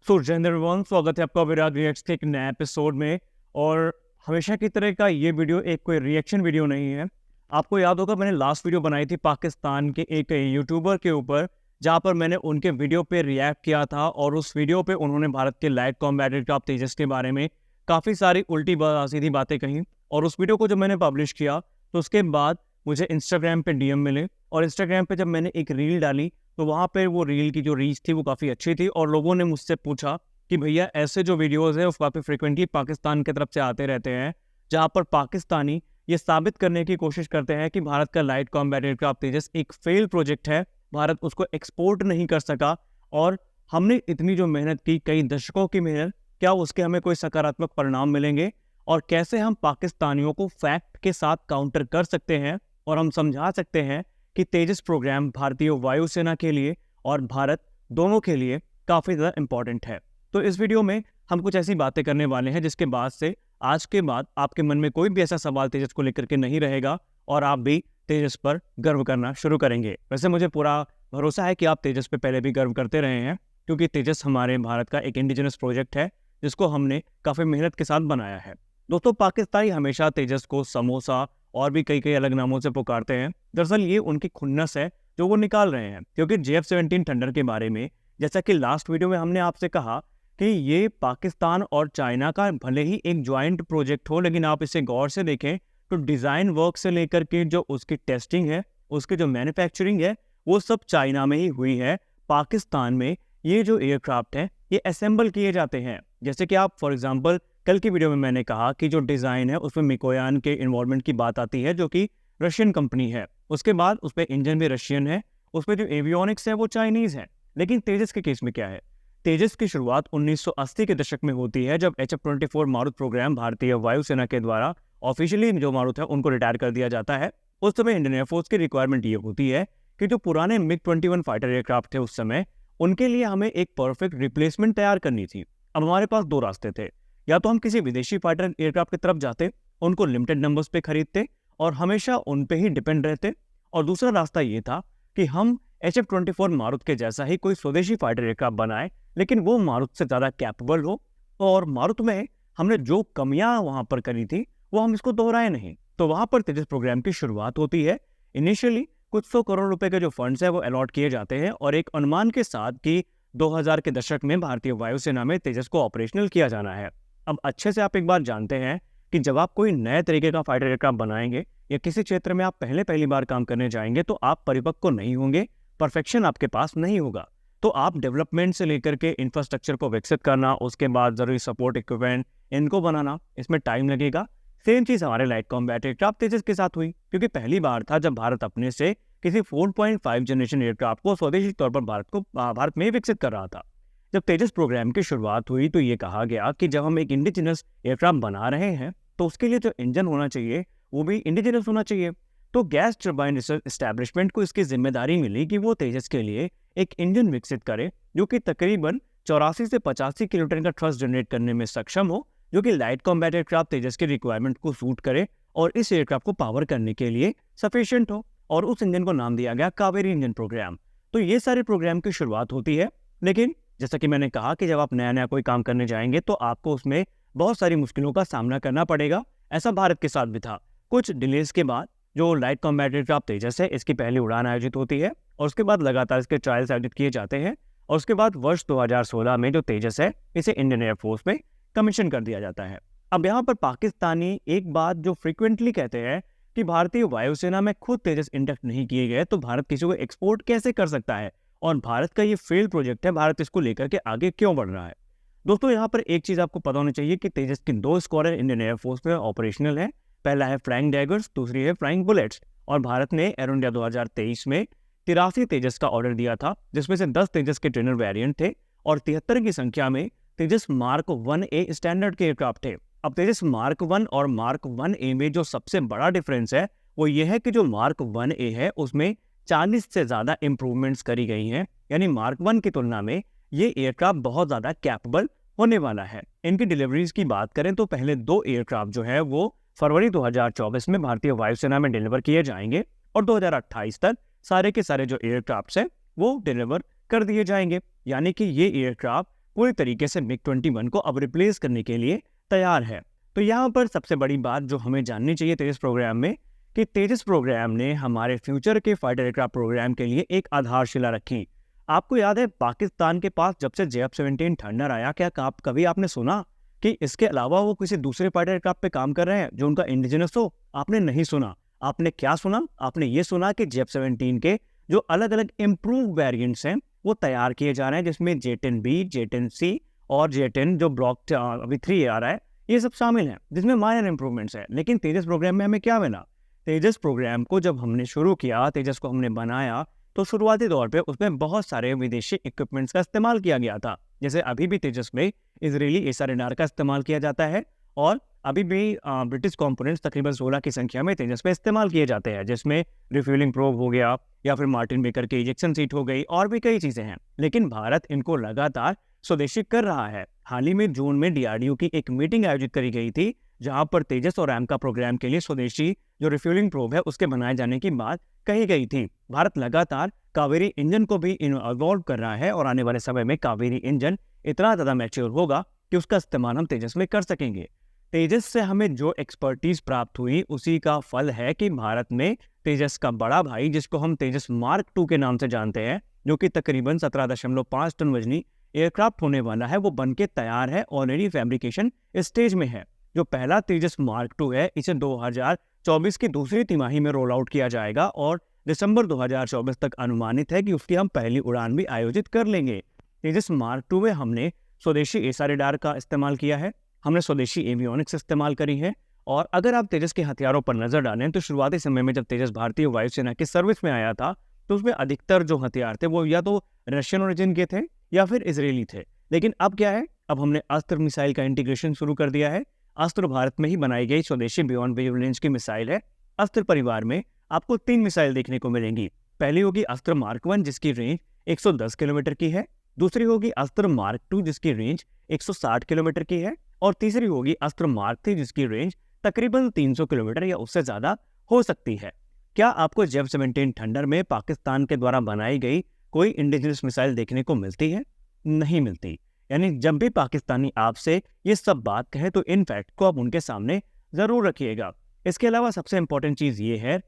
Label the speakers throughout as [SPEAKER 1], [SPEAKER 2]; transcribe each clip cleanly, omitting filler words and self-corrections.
[SPEAKER 1] सो जय हिंद एवरीवन, स्वागत है आपका विराट रिएक्ट्स के एक नए एपिसोड में। और हमेशा की तरह का ये वीडियो एक कोई रिएक्शन वीडियो नहीं है। आपको याद होगा मैंने लास्ट वीडियो बनाई थी पाकिस्तान के एक यूट्यूबर के ऊपर, जहाँ पर मैंने उनके वीडियो पे रिएक्ट किया था और उस वीडियो पे उन्होंने भारत के लाइट कॉम्बैट एयरक्राफ्ट तेजस के बारे में काफ़ी सारी उल्टी सीधी बातें कही। और उस वीडियो को जब मैंने पब्लिश किया तो उसके बाद मुझे इंस्टाग्राम पे डीएम मिले, और इंस्टाग्राम पे जब मैंने एक रील डाली तो वहाँ पे वो रील की जो रीच थी वो काफ़ी अच्छी थी, और लोगों ने मुझसे पूछा कि भैया ऐसे जो वीडियोस हैं वो काफ़ी फ्रिक्वेंटली पाकिस्तान की तरफ से आते रहते हैं, जहाँ पर पाकिस्तानी ये साबित करने की कोशिश करते हैं कि भारत का लाइट कॉम्बैट एयरक्राफ्ट तेजस एक फेल प्रोजेक्ट है, भारत उसको एक्सपोर्ट नहीं कर सका, और हमने इतनी जो मेहनत की, कई दशकों की मेहनत, क्या उसके हमें कोई सकारात्मक परिणाम मिलेंगे, और कैसे हम पाकिस्तानियों को फैक्ट के साथ काउंटर कर सकते हैं और हम समझा सकते हैं कि तेजस प्रोग्राम भारतीय वायुसेना के लिए और भारत दोनों के लिए काफ़ी ज़्यादा इम्पॉर्टेंट है। तो इस वीडियो में हम कुछ ऐसी बातें करने वाले हैं जिसके बाद से आज के बाद आपके मन में कोई भी ऐसा सवाल तेजस को लेकर के नहीं रहेगा, और आप भी तेजस पर गर्व करना शुरू करेंगे। वैसे मुझे पूरा भरोसा है कि आप तेजस पे पहले भी गर्व करते रहे हैं, क्योंकि तेजस हमारे भारत का एक इंडिजिनस प्रोजेक्ट है जिसको हमने काफ़ी मेहनत के साथ बनाया है। दोस्तों, पाकिस्तानी हमेशा तेजस को समोसा और भी कई अलग नामों से पुकारते हैं। दरअसल ये उनकी खुन्नस है जो वो निकाल रहे हैं, क्योंकि JF-17 थंडर के बारे में, जैसा कि लास्ट वीडियो में हमने आपसे कहा कि ये पाकिस्तान और चाइना का भले ही एक ज्वाइंट प्रोजेक्ट हो, लेकिन आप इसे गौर से देखें तो डिज़ाइन वर्क से लेकर के जो उसकी टेस्टिंग है, उसकी जो मैन्युफैक्चरिंग है, वो सब चाइना में ही हुई है। पाकिस्तान में ये जो एयरक्राफ्ट है ये असेंबल किए जाते हैं। जैसे कि आप फॉर एग्जांपल कल की वीडियो में मैंने कहा कि जो डिज़ाइन है उसमें मिकोयान के इन्वॉल्वमेंट की बात आती है, जो कि रशियन कंपनी है। उसके बाद उसमें इंजन भी रशियन है, उसमें जो एवियोनिक्स है वो चाइनीज़ है। लेकिन तेजस के केस में क्या है? तेजस की शुरुआत 1980 के दशक में होती है, जब HF-24 मारुत प्रोग्राम भारतीय वायुसेना के द्वारा ऑफिशियली जो मारुत है उनको रिटायर कर दिया जाता है। उस समय इंडियन एयरफोर्स की रिक्वायरमेंट ये होती है कि जो पुराने MiG-21 फाइटर एयरक्राफ्ट थे उस समय, उनके लिए हमें एक परफेक्ट रिप्लेसमेंट तैयार करनी थी। अब हमारे पास दो रास्ते थे, या तो हम किसी विदेशी फाइटर एयरक्राफ्ट की तरफ जाते, उनको लिमिटेड नंबर्स पे खरीदते और हमेशा उन पे ही डिपेंड रहते, और दूसरा रास्ता ये था कि हम HF-24 मारुत के जैसा ही कोई स्वदेशी फाइटर एयरक्राफ्ट बनाए, लेकिन वो मारुत से ज़्यादा कैपेबल हो, और मारुत में हमने जो कमियां वहां पर करी थी वो हम इसको दोहराए नहीं। तो वहां पर तेजस प्रोग्राम की शुरुआत होती है। इनिशियली कुछ 100 करोड़ रुपए के जो फंड्स है वो अलॉट किए जाते हैं, और एक अनुमान के साथ कि 2000 के दशक में भारतीय वायुसेना में तेजस को ऑपरेशनल किया जाना है। अब अच्छे से आप एक बात जानते हैं कि जब आप कोई नए तरीके का फाइटर एयरक्राफ्ट बनाएंगे या किसी क्षेत्र में आप पहली बार काम करने जाएंगे, तो आप परिपक्व नहीं होंगे, परफेक्शन आपके पास नहीं होगा। तो आप डेवलपमेंट से लेकर के इंफ्रास्ट्रक्चर को विकसित करना, उसके बाद जरूरी सपोर्ट इक्विपमेंट इनको बनाना, इसमें टाइम लगेगा। सेम चीज़ हमारे लाइट कॉम्बैट एयरक्राफ्ट तेजस के साथ हुई, क्योंकि पहली बार था जब भारत अपने से किसी 4.5 जनरेशन एयरक्राफ्ट को स्वदेशी तौर पर भारत में विकसित कर रहा था। जब तेजस प्रोग्राम की शुरुआत हुई तो ये कहा गया कि जब हम एक इंडिजिनस एयरक्राफ्ट बना रहे हैं तो उसके लिए जो इंजन होना चाहिए वो भी इंडिजिनस होना चाहिए। तो गैस टर्बाइन रिसर्च एस्टैब्लिशमेंट को इसकी जिम्मेदारी मिली कि वो तेजस के लिए एक इंजन विकसित करे जो कि तकरीबन 84 से 85 किलोटन का थ्रस्ट जनरेट करने में सक्षम हो, जो कि लाइट कॉम्बैट एयरक्राफ्ट तेजस के रिक्वायरमेंट को सूट करे और इस एयरक्राफ्ट को पावर करने के लिए सफिशिएंट हो। और उस इंजन को नाम दिया गया कावेरी इंजन प्रोग्राम। तो ये सारे प्रोग्राम की शुरुआत होती है। लेकिन जैसा कि मैंने कहा कि जब आप नया कोई काम करने जाएंगे तो आपको उसमें बहुत सारी मुश्किलों का सामना करना पड़ेगा। ऐसा भारत के साथ भी था। कुछ डिलेज के बाद जो लाइट कॉम्बैट एयरक्राफ्ट तेजस है, इसकी पहली उड़ान आयोजित होती है, और उसके बाद लगातार इसके ट्रायल्स आयोजित किए जाते हैं, और उसके बाद वर्ष 2016 में जो तेजस है इसे इंडियन एयरफोर्स में कमीशन कर दिया जाता है। अब यहाँ पर पाकिस्तानी एक बात जो फ्रिक्वेंटली कहते हैं कि भारतीय वायुसेना में खुद तेजस इंडक्ट नहीं किए गए तो भारत किसी को एक्सपोर्ट कैसे कर सकता है, और भारत का ये फेल्ड प्रोजेक्ट है, भारत इसको लेकर के आगे क्यों बढ़ रहा है। दोस्तों, यहाँ पर एक चीज़ आपको पता होनी चाहिए कि तेजस की 2 स्क्वाड्रन इंडियन एयरफोर्स में ऑपरेशनल है। पहला है फ्लाइंग डैगर्स, दूसरी है फ्लाइंग बुलेट्स। और भारत ने एरो इंडिया 2023 में 83 तेजस का ऑर्डर दिया था, जिसमें से 10 तेजस के ट्रेनर वेरिएंट थे और 73 की संख्या में तेजस मार्क 1A स्टैंडर्ड के एयरक्राफ्ट थे। अब तेजस मार्क 1 और मार्क 1A में जो सबसे बड़ा डिफरेंस है वो ये है कि जो मार्क 1A है उसमें 40 से ज़्यादा इंप्रूवमेंट्स करी गई हैं, यानी मार्क 1 की तुलना में ये एयरक्राफ्ट बहुत ज़्यादा कैपेबल होने वाला है। इनकी डिलीवरीज की बात करें तो पहले 2 एयरक्राफ्ट जो है वो फरवरी 2024 में भारतीय वायुसेना में डिलीवर किए जाएंगे, और 2028 तक सारे के सारे जो एयरक्राफ्ट हैं वो डिलीवर कर दिए जाएंगे। यानी कि ये एयरक्राफ्ट पूरी तरीके से MiG-21 को अब रिप्लेस करने के लिए तैयार है। तो यहाँ पर सबसे बड़ी बात जो हमें जाननी चाहिए तेजस प्रोग्राम में, कि तेजस प्रोग्राम ने हमारे फ्यूचर के फाइटर एयरक्राफ्ट प्रोग्राम के लिए एक आधारशिला रखी। आपको याद है पाकिस्तान के पास जब से JF-17 थंडर आया, क्या कभी आपने सुना कि इसके अलावा वो किसी दूसरे फाइटर एयरक्राफ्ट पे काम कर रहे हैं जो उनका इंडिजिनस हो? आपने नहीं सुना। आपने क्या सुना? आपने ये सुना कि JF-17 के जो अलग अलग इम्प्रूव वेरिएंट्स हैं वो तैयार किए जा रहे हैं, जिसमें J-10B, J-10C और J-10 जो ब्लॉक अभी 3 आ रहा है, ये सब शामिल हैं, जिसमें माइनर इंप्रूवमेंट्स हैं। लेकिन तेजस प्रोग्राम में हमें क्या मिला? तेजस प्रोग्राम को जब हमने शुरू किया, तेजस को हमने बनाया, तो शुरुआती दौर पे उसमें बहुत सारे विदेशी इक्विपमेंट्स का इस्तेमाल किया गया था। जैसे अभी भी तेजस में इजरायली एसआर रेडार का इस्तेमाल किया जाता है और अभी भी ब्रिटिश कंपोनेंट्स तकरीबन 16 की संख्या में तेजस में इस्तेमाल किए जाते हैं, जिसमें रिफ्यूलिंग प्रोब हो गया या फिर मार्टिन बेकर के इजेक्शन सीट हो गई, और भी कई चीज़ें हैं। लेकिन भारत इनको लगातार स्वदेशी कर रहा है। हाल ही में जून में DRDO की एक मीटिंग आयोजित करी गई थी, जहां पर तेजस और AMCA प्रोग्राम के लिए स्वदेशी जो रिफ्यूलिंग प्रोब है उसके बनाए जाने की बात कही गई थी। भारत लगातार कावेरी इंजन को भी इन्वॉल्व कर रहा है और आने वाले समय में कावेरी इंजन इतना ज़्यादा मैच्योर होगा कि उसका इस्तेमाल हम तेजस में कर सकेंगे। तेजस से हमें जो एक्सपर्टीज प्राप्त हुई उसी का फल है कि भारत में तेजस का बड़ा भाई, जिसको हम तेजस मार्क 2 के नाम से जानते हैं, जो कि तकरीबन 17.5 टन वजनी एयरक्राफ्ट होने वाला है, वो बनके तैयार है, ऑलरेडी फैब्रिकेशन स्टेज में है। जो पहला तेजस मार्क 2 है, इसे 2024 की दूसरी तिमाही में रोल आउट किया जाएगा और दिसंबर 2024 तक अनुमानित है कि उसकी हम पहली उड़ान भी आयोजित कर लेंगे। तेजस मार्क 2 में हमने स्वदेशी एसआर रेडार का इस्तेमाल किया है, हमने स्वदेशी एवियोनिक्स इस्तेमाल करी है। और अगर आप तेजस के हथियारों पर नजर डालें तो शुरुआती समय में जब तेजस भारतीय वायुसेना की सर्विस में आया था तो उसमें अधिकतर जो हथियार थे वो या तो रशियन ओरिजिन के थे या फिर इजरायली थे। लेकिन अब क्या है, अब हमने अस्त्र मिसाइल का इंटीग्रेशन शुरू कर दिया है। अस्त्र भारत में ही बनाई गई स्वदेशी बियॉन्ड वेव रेंज की मिसाइल है। अस्त्र परिवार में आपको 3 मिसाइल देखने को मिलेंगी। पहली होगी अस्त्र मार्क 1 जिसकी रेंज 110 किलोमीटर की है, दूसरी होगी अस्त्र मार्क 2 जिसकी रेंज 160 किलोमीटर की है, और तीसरी होगी अस्त्र मार्क 3 जिसकी रेंज तकरीबन 300 किलोमीटर या उससे ज्यादा हो सकती है। क्या आपको JF-17 थंडर में पाकिस्तान के द्वारा बनाई गई कोई इंडिजिनस मिसाइल देखने को मिलती है? नहीं मिलती। यानी जब भी पाकिस्तानी आपसे ये सब बात कहे तो इन फैक्ट को आप उनके सामने जरूर रखिएगा। इसके अलावा सबसे इंपॉर्टेंट चीज ये है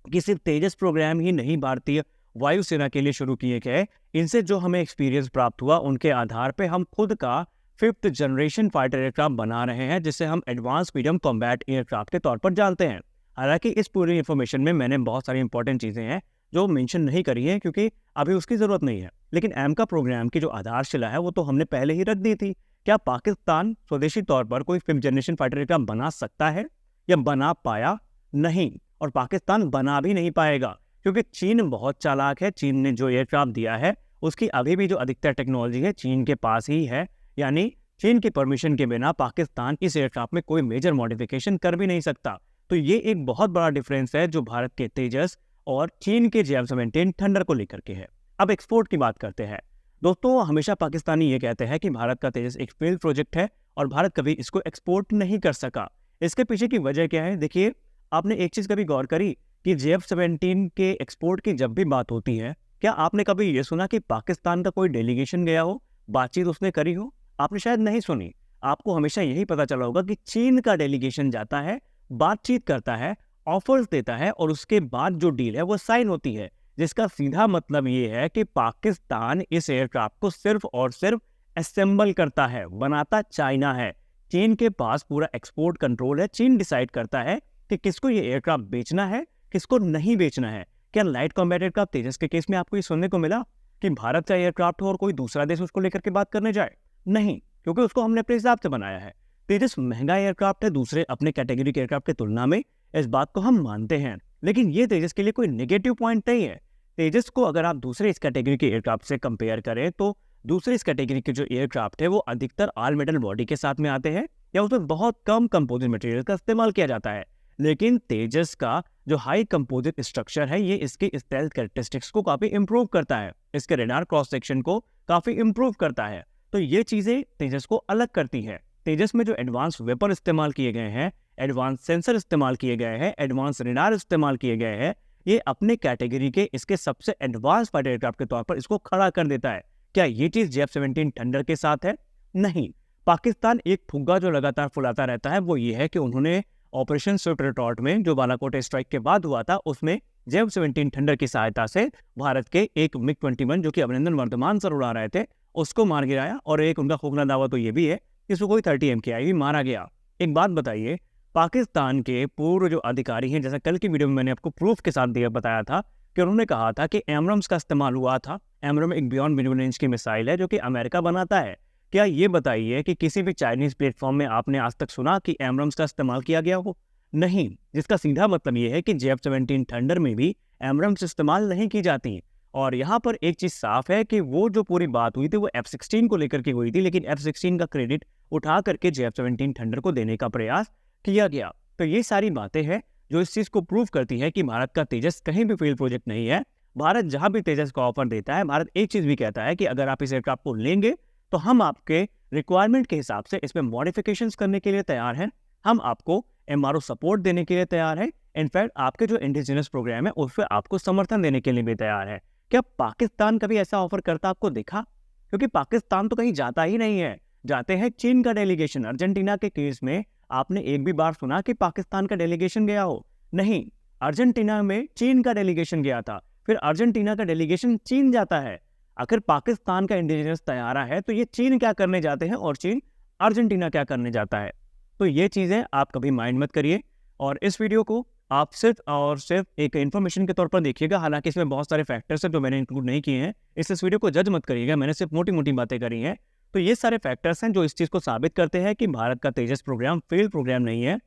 [SPEAKER 1] कि सिर्फ तेजस प्रोग्राम ही नहीं भारतीय वायुसेना के लिए शुरू किए गए, इनसे जो हमें एक्सपीरियंस प्राप्त हुआ उनके आधार पे हम खुद का 5th जनरेशन फाइटर एयरक्राफ्ट बना रहे हैं, जिसे हम एडवांस मीडियम कॉम्बैट एयरक्राफ्ट के तौर पर जानते हैं। हालांकि इस पूरी इन्फॉर्मेशन में मैंने बहुत सारी इंपॉर्टेंट चीज़ें हैं जो मेंशन नहीं करी है क्योंकि अभी उसकी ज़रूरत नहीं है। लेकिन AMCA प्रोग्राम की जो आधारशिला है वो तो हमने पहले ही रख दी थी। क्या पाकिस्तान स्वदेशी तौर पर कोई 5th जनरेशन फाइटर एयरक्राफ्ट बना सकता है या बना पाया? नहीं, और पाकिस्तान बना भी नहीं पाएगा क्योंकि चीन बहुत चालाक है। चीन ने जो एयरक्राफ्ट दिया है उसकी अभी भी जो अधिकतर टेक्नोलॉजी है चीन के पास ही है, यानी चीन की परमिशन के बिना पाकिस्तान इस एयरक्राफ्ट में कोई मेजर मॉडिफिकेशन कर भी नहीं सकता। तो ये एक बहुत बड़ा डिफरेंस है जो भारत के तेजस और चीन के JF-17 थंडर को लेकर के है। अब एक्सपोर्ट की बात करते हैं। दोस्तों, हमेशा पाकिस्तानी ये कहते हैं कि भारत का तेजस एक फेल्ड प्रोजेक्ट है और भारत कभी इसको एक्सपोर्ट नहीं कर सका। इसके पीछे की वजह क्या है? देखिए, आपने एक चीज कभी गौर करी कि JF-17 के एक्सपोर्ट की जब भी बात होती है, क्या आपने कभी ये सुना कि पाकिस्तान का कोई डेलीगेशन गया हो, बातचीत उसने करी हो? आपने शायद नहीं सुनी। आपको हमेशा यही पता चला होगा कि चीन का डेलीगेशन जाता है, बातचीत करता है, ऑफर्स देता है और उसके बाद जो डील है वो साइन होती है, जिसका सीधा मतलब ये है कि पाकिस्तान इस एयरक्राफ्ट को सिर्फ और सिर्फ असेंबल करता है, बनाता चाइना है। चीन के पास पूरा एक्सपोर्ट कंट्रोल है। चीन डिसाइड करता है कि किसको ये एयरक्राफ्ट बेचना है, किसको नहीं बेचना है। क्या लाइट कॉम्बैट एयरक्राफ्ट तेजस के केस में आपको ये सुनने को मिला कि भारत का एयरक्राफ्ट हो और कोई दूसरा देश उसको लेकर के बात करने जाए? नहीं, क्योंकि उसको हमने अपने हिसाब से बनाया है। तेजस महंगा एयरक्राफ्ट है दूसरे अपने कैटेगरी के एयरक्राफ्ट की तुलना में, इस बात को हम मानते हैं, लेकिन ये तेजस के लिए कोई नेगेटिव पॉइंट नहीं है। तेजस को अगर आप दूसरे इस कैटेगरी के एयरक्राफ्ट से कंपेयर करें तो दूसरे इस कैटेगरी के जो एयरक्राफ्ट है वो अधिकतर ऑल मेटल बॉडी के साथ में आते हैं या उसमें बहुत कम कंपोजिट मटेरियल का इस्तेमाल किया जाता है। लेकिन तेजस का जो हाई कंपोजिट स्ट्रक्चर है ये इसके स्टेल्थ कैरेक्टरिस्टिक्स को काफी इंप्रूव करता है, इसके रेडार क्रॉस सेक्शन को काफी इंप्रूव करता है। तो ये चीजें तेजस को अलग करती है। तेजस में जो एडवांस वेपन इस्तेमाल किए गए हैं, एडवांस सेंसर इस्तेमाल किए गए हैं, एडवांस रेडार इस्तेमाल किए गए हैं, ये अपने कैटेगरी के इसके सबसे एडवांस फाइटर एयरक्राफ्ट के तौर पर इसको खड़ा कर देता है। क्या ये चीज JF-17 थंडर के साथ है? नहीं। पाकिस्तान एक फुग्गा जो लगातार फुलाता रहता है वो ये है कि उन्होंने ऑपरेशन स्विफ्ट रिटॉर्ट में जो बालाकोट स्ट्राइक के बाद हुआ था उसमें JF-17 थंडर की सहायता से भारत के एक MiG-21 जो कि अभिनंदन वर्धमान सर उड़ा रहे थे उसको मार गिराया। और एक उनका खोखला दावा तो ये भी है कि उसको कोई 30 MKI भी मारा गया। एक बात बताइए, पाकिस्तान के पूर्व जो अधिकारी हैं, जैसा कल की वीडियो में मैंने आपको प्रूफ के साथ बताया था कि उन्होंने कहा था कि एमरम्स का इस्तेमाल हुआ था। एमरम एक बियॉन्ड मिड रेंज की मिसाइल है जो कि अमेरिका बनाता है। क्या ये बताइए कि किसी भी चाइनीज प्लेटफॉर्म में आपने आज तक सुना कि एमरम्स का इस्तेमाल किया गया हो? नहीं। जिसका सीधा मतलब ये है कि JF-17 थंडर में भी एमरम्स इस्तेमाल नहीं की जाती। और यहाँ पर एक चीज साफ है कि वो जो पूरी बात हुई थी वो F-16 को लेकर के हुई थी, लेकिन F-16 का क्रेडिट उठा करके JF-17 थंडर को देने का प्रयास किया गया। तो ये सारी बातें हैं जो इस चीज को प्रूव करती है कि भारत का तेजस कहीं भी फेल प्रोजेक्ट नहीं है। भारत जहां भी तेजस का ऑफर देता है, भारत एक चीज भी कहता है कि अगर आप इस एयरक्राफ्ट को लेंगे तो हम आपके रिक्वायरमेंट के हिसाब से इसमें मॉडिफिकेशंस करने के लिए तैयार हैं, हम आपको MRO सपोर्ट देने के लिए तैयार है, इनफैक्ट आपके जो इंडिजिनस प्रोग्राम है उस पर आपको समर्थन देने के लिए भी तैयार है। क्या पाकिस्तान कभी ऐसा ऑफर करता आपको देखा? क्योंकि पाकिस्तान तो कहीं जाता ही नहीं है, जाते हैं चीन का डेलीगेशन। अर्जेंटीना के केस में आपने एक भी बार सुना कि पाकिस्तान का डेलीगेशन गया हो? नहीं। अर्जेंटीना में चीन का डेलीगेशन गया था, फिर अर्जेंटीना का डेलीगेशन चीन जाता है। अगर पाकिस्तान का इंडिजिनस तैयारा है तो ये चीन क्या करने जाते हैं और चीन अर्जेंटीना क्या करने जाता है? तो ये चीजें आप कभी माइंड मत करिए और इस वीडियो को आप सिर्फ और सिर्फ एक इन्फॉर्मेशन के तौर पर देखिएगा। हालांकि इसमें बहुत सारे फैक्टर्स हैं जो मैंने इंक्लूड नहीं किए हैं, इस वीडियो को जज मत करिएगा, मैंने सिर्फ मोटी मोटी बातें करी हैं। तो ये सारे फैक्टर्स हैं जो इस चीज को साबित करते हैं कि भारत का तेजस प्रोग्राम फेल प्रोग्राम नहीं है,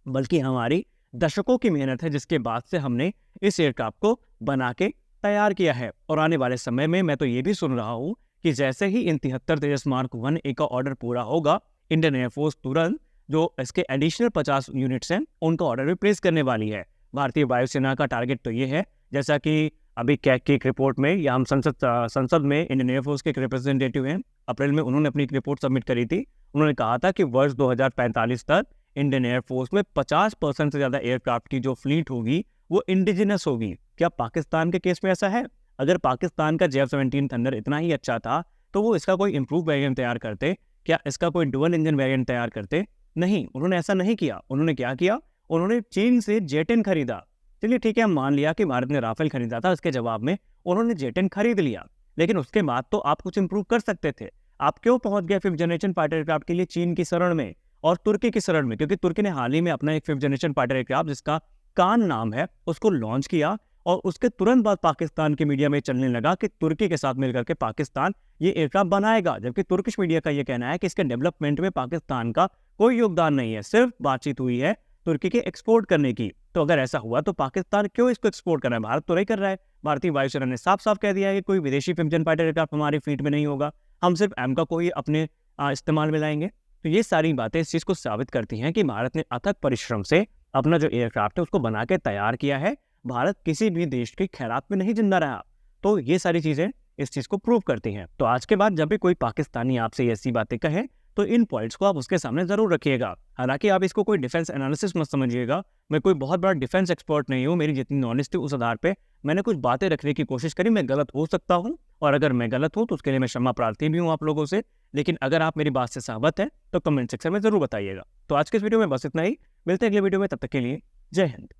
[SPEAKER 1] बल्कि हमारी दशकों की मेहनत है जिसके बाद से हमने इस एयरक्राफ्ट को बना के तैयार किया है। और आने वाले समय में मैं तो ये भी सुन रहा हूँ कि जैसे ही इन 73 तेजस मार्क 1A का ऑर्डर पूरा होगा, इंडियन एयरफोर्स तुरंत जो इसके एडिशनल 50 यूनिट्स हैं उनका ऑर्डर भी प्लेस करने वाली है। भारतीय वायुसेना का टारगेट तो ये है, जैसा कि अभी कैग की एक रिपोर्ट में या हम संसद में इंडियन एयरफोर्स के एक रिप्रेजेंटेटिव हैं, अप्रैल में उन्होंने अपनी एक रिपोर्ट सबमिट करी थी। उन्होंने कहा था कि वर्ष 2045 तक इंडियन एयरफोर्स में 50% से ज़्यादा एयरक्राफ्ट की जो फ्लीट होगी वो इंडिजिनस होगी। क्या पाकिस्तान के केस में ऐसा है? अगर पाकिस्तान का JF-17 थंडर इतना ही अच्छा था तो वो इसका कोई इम्प्रूव वेरिएंट तैयार करते? क्या इसका कोई डुअल इंजन वेरिएंट तैयार करते? नहीं, उन्होंने ऐसा नहीं किया। उन्होंने क्या किया? उन्होंने चीन से J-10 खरीदा। चलिए ठीक है, हम मान लिया कि भारत ने राफेल खरीदा था, उसके जवाब में उन्होंने J-10 खरीद लिया, लेकिन उसके बाद तो आप कुछ इंप्रूव कर सकते थे। आप क्यों पहुंच गए 5th जनरेशन फाइटर एयरक्राफ्ट के लिए चीन की शरण में और तुर्की की शरण में? क्योंकि तुर्की ने हाल ही में अपना एक 5th जनरेशन फाइटर एयरक्राफ्ट जिसका कान नाम है उसको लॉन्च किया और उसके तुरंत बाद पाकिस्तान के मीडिया में चलने लगा कि तुर्की के साथ मिलकर के पाकिस्तान ये एयरक्राफ्ट बनाएगा, जबकि तुर्किश मीडिया का ये कहना है कि इसके डेवलपमेंट में पाकिस्तान का कोई योगदान नहीं है, सिर्फ बातचीत हुई है तुर्की के एक्सपोर्ट करने की। तो अगर ऐसा हुआ तो पाकिस्तान क्यों इसको एक्सपोर्ट कर रहा है? भारत तो नहीं कर रहा है। भारतीय वायुसेना ने साफ साफ कह दिया है कि कोई विदेशी 5th जनरेशन फाइटर एयरक्राफ्ट हमारी फ्लीट में नहीं होगा, हम सिर्फ एम का कोई अपने इस्तेमाल में लाएंगे। तो ये सारी बातें इस चीज को साबित करती हैं कि भारत ने अथक परिश्रम से अपना जो एयरक्राफ्ट है उसको बना के तैयार किया है। भारत किसी भी देश की खैरात में नहीं जिंदा रहा। तो ये सारी चीजें इस चीज को प्रूव करती हैं। तो आज के बाद जब भी कोई पाकिस्तानी आपसे ऐसी बातें कहे तो इन पॉइंट्स को आप उसके सामने जरूर रखिएगा। हालांकि आप इसको कोई डिफेंस एनालिसिस मत समझिएगा, मैं कोई बहुत बड़ा डिफेंस एक्सपर्ट नहीं हूँ। मेरी जितनी नॉलेज थी उस आधार पे मैंने कुछ बातें रखने की कोशिश करी। मैं गलत हो सकता हूँ और अगर मैं गलत हूँ तो उसके लिए मैं क्षमा प्रार्थी भी हूँ आप लोगों से। लेकिन अगर आप मेरी बात से सहमत हैं तो कमेंट सेक्शन में जरूर बताइएगा। तो आज के इस वीडियो में बस इतना ही, मिलते हैं अगले वीडियो में, तब तक के लिए जय हिंद।